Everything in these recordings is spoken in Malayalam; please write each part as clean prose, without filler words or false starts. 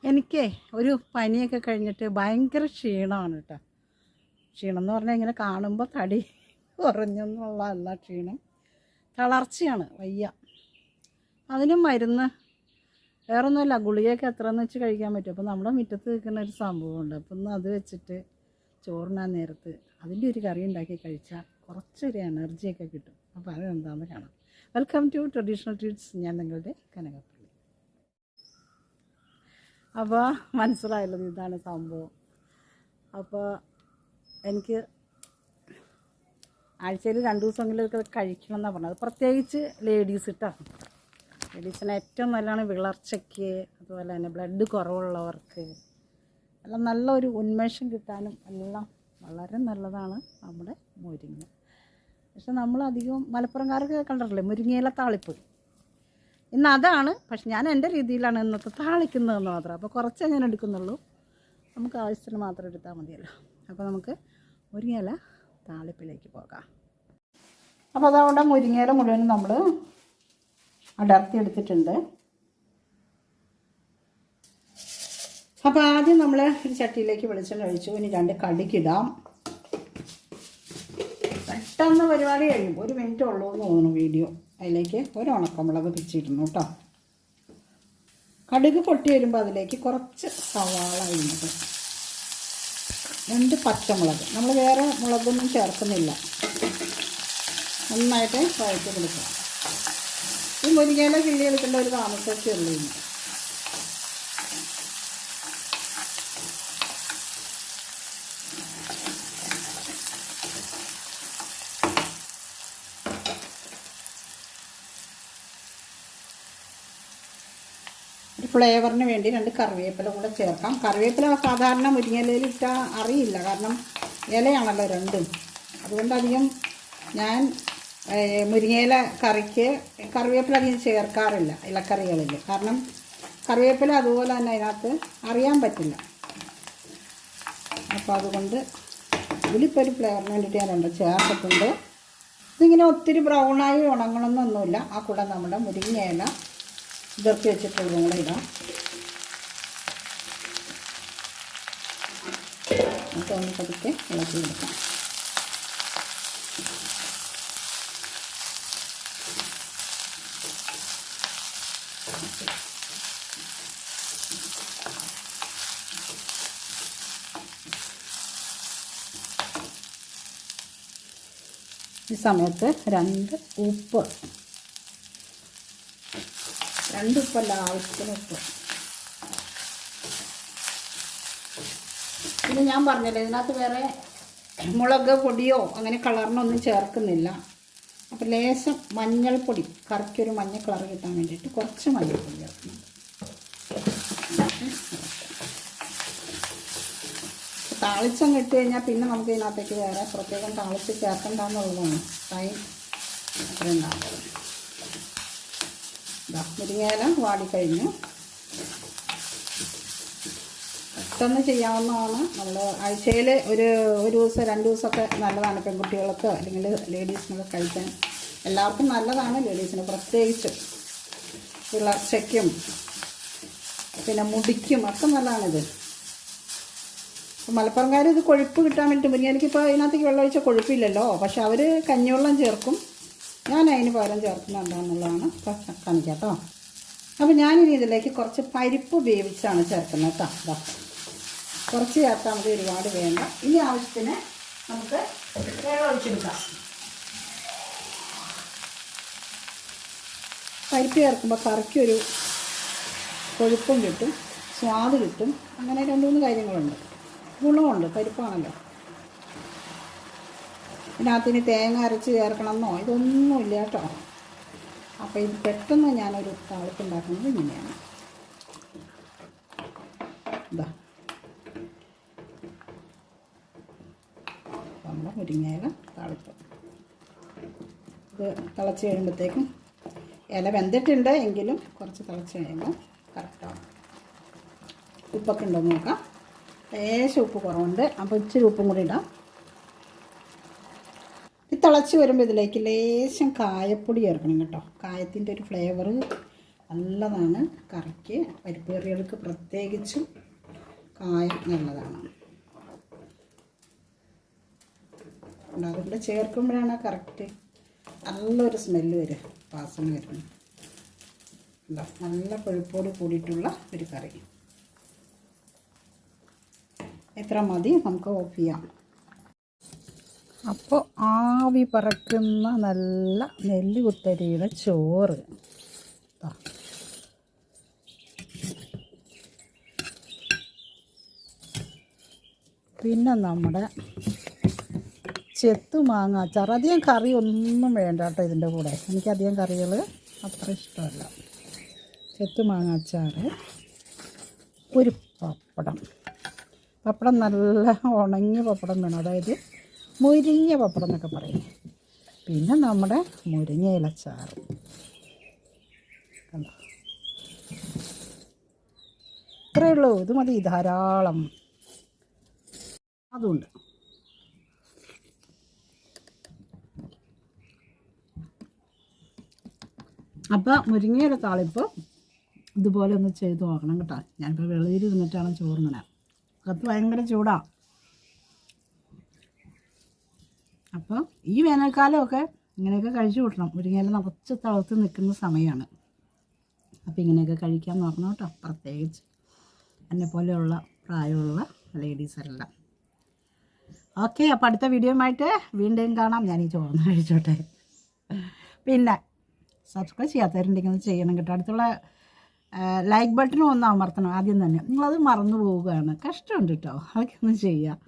എനിക്ക് ഒരു പനിയൊക്കെ കഴിഞ്ഞിട്ട് ഭയങ്കര ക്ഷീണമാണ് കേട്ടോ. ക്ഷീണം എന്ന് പറഞ്ഞാൽ ഇങ്ങനെ കാണുമ്പോൾ തടി കുറഞ്ഞെന്നുള്ളതല്ല, ക്ഷീണം തളർച്ചയാണ്, വയ്യ. അതിനും മരുന്ന് വേറൊന്നുമില്ല, ഗുളികയൊക്കെ എത്രയെന്ന് വെച്ച് കഴിക്കാൻ പറ്റും. അപ്പോൾ നമ്മുടെ മുറ്റത്ത് നിൽക്കുന്ന ഒരു സംഭവമുണ്ട്. അപ്പം ഒന്ന് അത് വെച്ചിട്ട് ചോറിനാൻ നേരത്ത് അതിൻ്റെ ഒരു കറി ഉണ്ടാക്കി കഴിച്ചാൽ കുറച്ചൊരു എനർജിയൊക്കെ കിട്ടും. അപ്പോൾ അതെന്താണെന്ന് കാണാം. Welcome to traditional treats. ഞാൻ നിങ്ങളുടെ കനകപ്പള്ളി. അപ്പോൾ മനസ്സിലായല്ലോ ഇതാണ് സംഭവം. അപ്പോൾ എനിക്ക് ആഴ്ചയിൽ 2 ദിവസമെങ്കിലൊക്കെ കഴിക്കണം എന്നാണ് പറഞ്ഞത്. പ്രത്യേകിച്ച് ലേഡീസ് കേട്ടോ. ലേഡീസിന് ഏറ്റവും നല്ലതാണ് വിളർച്ചയ്ക്ക്, അതുപോലെ തന്നെ ബ്ലഡ് കുറവുള്ളവർക്ക് എല്ലാം നല്ലൊരു ഉന്മേഷം കിട്ടാനും എല്ലാം വളരെ നല്ലതാണ് നമ്മുടെ മുരിങ്ങ. പക്ഷെ നമ്മളധികം മലപ്പുറംകാർക്ക് കണ്ടിട്ടില്ലേ മുരിങ്ങയില താളിപ്പ്, ഇന്ന് അതാണ്. പക്ഷെ ഞാൻ എൻ്റെ രീതിയിലാണ് ഇന്നത്തെ താളിക്കുന്നതെന്ന് മാത്രം. അപ്പോൾ കുറച്ചേ ഞാൻ എടുക്കുന്നുള്ളൂ, നമുക്ക് ആവശ്യത്തിന് മാത്രം എടുത്താൽ മതിയല്ലോ. അപ്പോൾ നമുക്ക് മുരിങ്ങയില താളിപ്പിലേക്ക് പോകാം. അപ്പോൾ അതുകൊണ്ട് മുരിങ്ങയില മുഴുവനും നമ്മൾ അടർത്തിയെടുത്തിട്ടുണ്ട്. അപ്പോൾ ആദ്യം നമ്മൾ ഒരു ചട്ടിയിലേക്ക് വെളിച്ചെണ്ണ ഒഴിച്ചു. ഇനി 2 കടുകിടാം. പെട്ടെന്ന് പരിപാടി കഴിയും, 1 മിനിറ്റ് ഉള്ളൂ എന്ന് തോന്നുന്നു വീഡിയോ. അതിലേക്ക് ഒരു ഉണക്കമുളക് പിച്ചിടുന്നു കേട്ടോ. കടുക് പൊട്ടി വരുമ്പോൾ അതിലേക്ക് കുറച്ച് സവാള ഇടുന്നത്, 2 പച്ചമുളക്, നമ്മൾ വേറെ മുളകൊന്നും ചേർക്കുന്നില്ല. നന്നായിട്ട് വഴറ്റി കൊടുക്കുക. ഈ മുരിങ്ങയില കിള്ളി എടുക്കേണ്ട ഒരു താമസമൊക്കെ ഉള്ളൂ. ഒരു ഫ്ലേവറിന് വേണ്ടി 2 കറിവേപ്പില കൂടെ ചേർക്കാം. കറിവേപ്പില സാധാരണ മുരിങ്ങയിലയിൽ ഇട്ടാൽ അറിയില്ല, കാരണം ഇലയാണല്ലോ രണ്ടും. അതുകൊണ്ട് അധികം ഞാൻ മുരിങ്ങയില കറിക്ക് കറിവേപ്പില അധികം ചേർക്കാറില്ല ഇലക്കറികളിൽ. കാരണം കറിവേപ്പില അതുപോലെ തന്നെ അതിനകത്ത് അറിയാൻ പറ്റില്ല. അപ്പോൾ അതുകൊണ്ട് ഇതിലിപ്പോൾ ഒരു ഫ്ലേവറിന് വേണ്ടിയിട്ട് ഞാൻ 2 ചേർത്തിട്ടുണ്ട്. ഇതിങ്ങനെ ഒത്തിരി ബ്രൗണായി ഉണങ്ങണമെന്നൊന്നുമില്ല. ആ കൂടെ നമ്മുടെ മുരിങ്ങയില ഇതൊക്കെ വെച്ചിട്ടുള്ളതും കൂടെ ഇടാം. അപ്പോൾ ഒന്ന് പതുക്കെ ഇളക്കി കൊടുക്കാം. ഈ സമയത്ത് 2 ഉപ്പല്ല, ആവശ്യത്തിന് ഉപ്പ്. പിന്നെ ഞാൻ പറഞ്ഞില്ലേ ഇതിനകത്ത് വേറെ മുളക് പൊടിയോ അങ്ങനെ കളറിനൊന്നും ചേർക്കുന്നില്ല. അപ്പോൾ ലേശം മഞ്ഞൾപ്പൊടി, കറിക്കൊരു മഞ്ഞ കളർ കിട്ടാൻ വേണ്ടിയിട്ട് കുറച്ച് മഞ്ഞൾപ്പൊടി ചേർക്കണം. താളിച്ചങ്ങ് ഇട്ട് കഴിഞ്ഞാൽ പിന്നെ നമുക്ക് ഇതിനകത്തേക്ക് വേറെ പ്രത്യേകം താളിച്ച് ചേർക്കണ്ടെന്നുള്ളതാണ്. ടൈം അത്ര ഉണ്ടാകുന്നത്. മുരിങ്ങയില വാടിക്കഴിഞ്ഞു. പെട്ടെന്ന് ചെയ്യാവുന്നതാണ്. നമ്മൾ ആഴ്ചയിൽ ഒരു ദിവസം 2 ദിവസമൊക്കെ നല്ലതാണ് പെൺകുട്ടികൾക്ക് അല്ലെങ്കിൽ ലേഡീസിനൊക്കെ കഴിക്കാൻ. എല്ലാവർക്കും നല്ലതാണ്, ലേഡീസിന് പ്രത്യേകിച്ച് വിളർച്ചയ്ക്കും പിന്നെ മുടിക്കും ഒക്കെ നല്ലതാണിത്. മലപ്പുറംകാർ ഇത് കൊഴുപ്പ് കിട്ടാൻ വേണ്ടിയിട്ട് മുരിങ്ങയിലേക്ക് ഇപ്പോൾ ഇതിനകത്തേക്ക് വെള്ളമൊഴിച്ച കൊഴുപ്പില്ലല്ലോ, പക്ഷെ അവർ കഞ്ഞിവെള്ളം ചേർക്കും. ഞാൻ അതിന് പകരം ചേർക്കുന്നത് എന്താണെന്നുള്ളതാണ് കാണിക്കാം കേട്ടോ. അപ്പോൾ ഞാനിനി ഇതിലേക്ക് കുറച്ച് പരിപ്പ് വേവിച്ചാണ് ചേർക്കുന്നത് കേട്ടോ. കുറച്ച് ചേർത്താൽ മതി, ഒരുപാട് വേണ്ട. ഇനി ആവശ്യത്തിന് നമുക്ക് വെള്ളം ഒഴിച്ചെടുക്കാം. പരിപ്പ് ചേർക്കുമ്പോൾ കറിക്കൊരു കൊഴുപ്പും കിട്ടും, സ്വാദ് കിട്ടും. അങ്ങനെ 2-3 കാര്യങ്ങളുണ്ട്, ഗുണമുണ്ട്. പരിപ്പാണല്ലോ. ഇതിനകത്തിന് തേങ്ങ അരച്ച് ചേർക്കണമെന്നോ ഇതൊന്നുമില്ല കേട്ടോ. അപ്പോൾ ഇത് പെട്ടെന്ന് ഞാനൊരു താളിപ്പുണ്ടാക്കുന്നത് ഇങ്ങനെയാണ്. ഇതാ നമ്മുടെ മുരിങ്ങയില താളിപ്പ്. ഇത് തിളച്ച് കഴിയുമ്പോഴത്തേക്കും ഇല വെന്തിട്ടുണ്ട്, എങ്കിലും കുറച്ച് തിളച്ച് കഴിയുമ്പോൾ കറക്റ്റാവും. ഉപ്പൊക്കെ ഉണ്ടോ നോക്കാം. ലേശം ഉപ്പ് കുറവുണ്ട്, അപ്പോൾ ഇച്ചിരി ഉപ്പും കൂടി ഇടാം. ഇത് തിളച്ച് വരുമ്പോൾ ഇതിലേക്ക് ലേശം കായപ്പൊടി ചേർക്കണം കേട്ടോ. കായത്തിൻ്റെ ഒരു ഫ്ലേവർ നല്ലതാണ് കറിക്ക്. പരിപ്പ് കറികൾക്ക് പ്രത്യേകിച്ചും കായം നല്ലതാണ്. അതുകൊണ്ട് ചേർക്കുമ്പോഴാണ് കറക്റ്റ് നല്ലൊരു സ്മെല്ല് വരും, വാസന വരുന്നു. നല്ല കൊഴുപ്പോട് കൂടിയിട്ടുള്ള ഒരു കറി. എത്ര മതി, നമുക്ക് ഓഫ് ചെയ്യാം. അപ്പോൾ ആവി പറക്കുന്ന നല്ല നെല്ല് കുത്തരിയുടെ ചോറ്. പിന്നെ നമ്മുടെ ചെത്തുമാങ്ങ അച്ചാർ. അധികം കറി ഒന്നും വേണ്ട കേട്ടോ ഇതിൻ്റെ കൂടെ. എനിക്കധികം കറികൾ അത്ര ഇഷ്ടമല്ല. ചെത്തുമാങ്ങ അച്ചാർ, ഒരു പപ്പടം. പപ്പടം നല്ല ഉണങ്ങിയ പപ്പടം വേണം, അതായത് മുരിങ്ങ പപ്പടം എന്നൊക്കെ പറയും. പിന്നെ നമ്മുടെ മുരിങ്ങ ഇലച്ചാറ് കണ്ടോ. ഇത്രയേ ഉള്ളൂ, ഇത് മതി ധാരാളം. അതുണ്ട്. അപ്പോൾ മുരിങ്ങയുടെ താളിപ്പ് ഇതുപോലെ ഒന്ന് ചെയ്ത് നോക്കണം കേട്ടോ. ഞാനിപ്പോൾ വെളിയിൽ ഇരുന്നിട്ടാണ് ചോറിങ്ങനെ, അകത്ത് ഭയങ്കര ചൂടാണ്. അപ്പോൾ ഈ വേനൽക്കാലമൊക്കെ ഇങ്ങനെയൊക്കെ കഴിച്ചു കൂട്ടണം. മുരിങ്ങയില നിറച്ച് തളർത്ത് നിൽക്കുന്ന സമയമാണ്. അപ്പോൾ ഇങ്ങനെയൊക്കെ കഴിക്കാൻ നോക്കണം കേട്ടോ, പ്രത്യേകിച്ച് എന്നെപ്പോലെയുള്ള പ്രായമുള്ള ലേഡീസെല്ലാം. ഓക്കെ, അപ്പോൾ അടുത്ത വീഡിയോയുമായിട്ട് വീണ്ടും കാണാം. ഞാൻ ഈ ചോറിന് കഴിച്ചോട്ടെ. പിന്നെ സബ്സ്ക്രൈബ് ചെയ്യാത്തവരുണ്ടെങ്കിൽ ഒന്ന് ചെയ്യണം കേട്ടോ. അടുത്തുള്ള ലൈക്ക് ബട്ടനും ഒന്ന് അമർത്തണം ആദ്യം തന്നെ. നിങ്ങളത് മറന്നു പോവുകയാണ്, കഷ്ടമുണ്ട് കേട്ടോ. അതൊക്കെ ഒന്ന് ചെയ്യുക.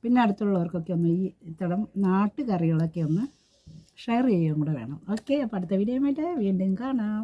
പിന്നെ അടുത്തുള്ളവർക്കൊക്കെ ഒന്ന് ഈ ഇത്തരം നാട്ടുകറികളൊക്കെ ഒന്ന് ഷെയർ ചെയ്യുകയും കൂടെ വേണം. ഓക്കെ, അപ്പോൾ അടുത്ത വീഡിയോയുമായിട്ട് വീണ്ടും കാണാം.